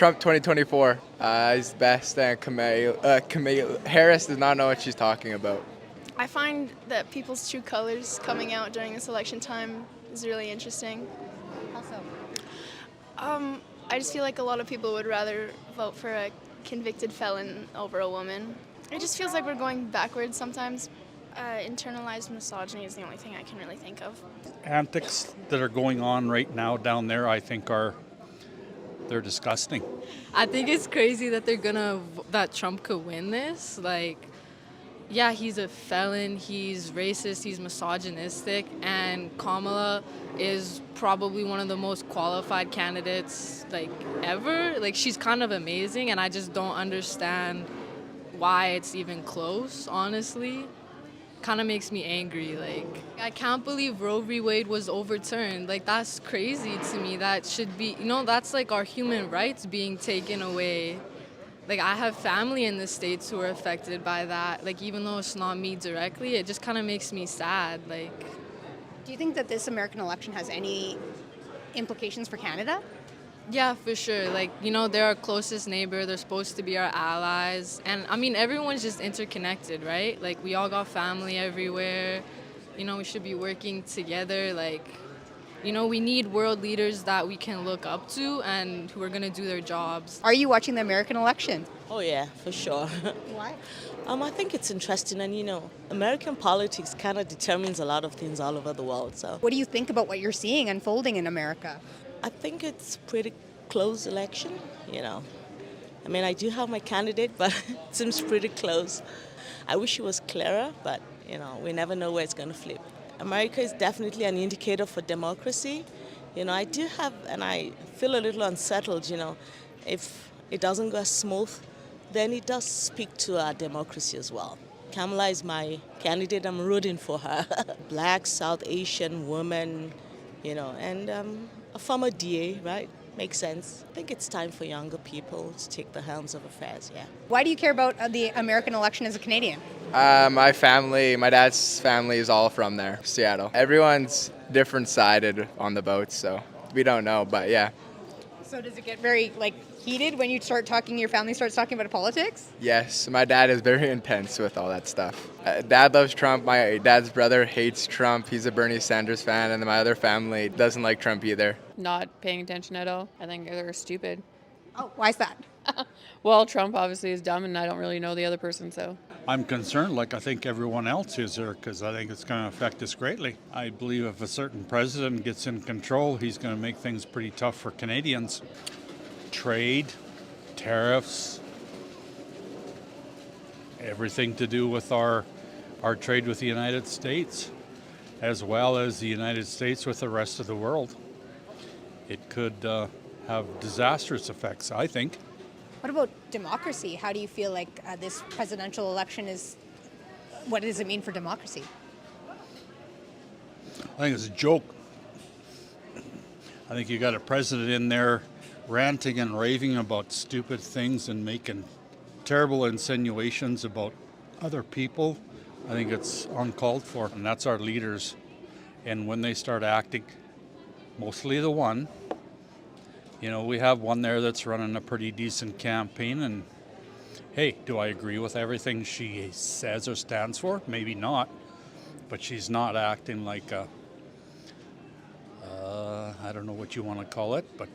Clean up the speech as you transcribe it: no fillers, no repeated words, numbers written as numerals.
Trump 2024. He's the best, and Kamala Harris does not know what she's talking about. I find that people's true colors coming out during this election time is really interesting. Also, I just feel like a lot of people would rather vote for a convicted felon over a woman. It just feels like we're going backwards sometimes. Internalized misogyny is the only thing I can really think of. Antics that are going on right now down there, I think they're disgusting. I think it's crazy that that Trump could win this. Like, yeah, he's a felon, he's racist, he's misogynistic, and Kamala is probably one of the most qualified candidates like ever. Like, she's kind of amazing, and I just don't understand why it's even close, honestly. Kind of makes me angry. Like, I can't believe Roe v. Wade was overturned. Like, that's crazy to me. That should be, that's like our human rights being taken away. Like, I have family in the States who are affected by that. Like, even though it's not me directly, it just kind of makes me sad. Like, do you think that this American election has any implications for Canada? yeah, for sure. Like, they're our closest neighbor. They're supposed to be our allies. And, I mean, everyone's just interconnected, right? Like, we all got family everywhere. We should be working together. Like, we need world leaders that we can look up to and who are going to do their jobs. Are you watching the American election? Oh yeah, for sure. Why? I think it's interesting, and American politics kind of determines a lot of things all over the world. So What do you think about what you're seeing unfolding in America? I think it's pretty close election. I mean, I do have my candidate, but it seems pretty close. I wish it was clearer, but we never know where it's going to flip. America is definitely an indicator for democracy. I do have, and I feel a little unsettled. If it doesn't go as smooth, then it does speak to our democracy as well. Kamala is my candidate. I'm rooting for her. Black, South Asian woman, and a former DA, right? Makes sense. I think it's time for younger people to take the helms of affairs, yeah. Why do you care about the American election as a Canadian? My dad's family is all from there, Seattle. Everyone's different sided on the boat, so we don't know, but yeah. So does it get very heated when your family starts talking about politics? Yes, my dad is very intense with all that stuff. Dad loves Trump. My dad's brother hates Trump. He's a Bernie Sanders fan, and my other family doesn't like Trump either. Not paying attention at all. I think they're stupid. Oh, why is that? Well, Trump obviously is dumb, and I don't really know the other person, so. I'm concerned, like I think everyone else is there, because I think it's going to affect us greatly. I believe if a certain president gets in control, he's going to make things pretty tough for Canadians. Trade, tariffs, everything to do with our trade with the United States, as well as the United States with the rest of the world. It could have disastrous effects, I think. What about democracy? How do you feel like this presidential election what does it mean for democracy? I think it's a joke. I think you got a president in there ranting and raving about stupid things and making terrible insinuations about other people. I think it's uncalled for, and that's our leaders. And when they start acting, mostly the one, we have one there that's running a pretty decent campaign, and hey, do I agree with everything she says or stands for? Maybe not, but she's not acting like I don't know what you want to call it, but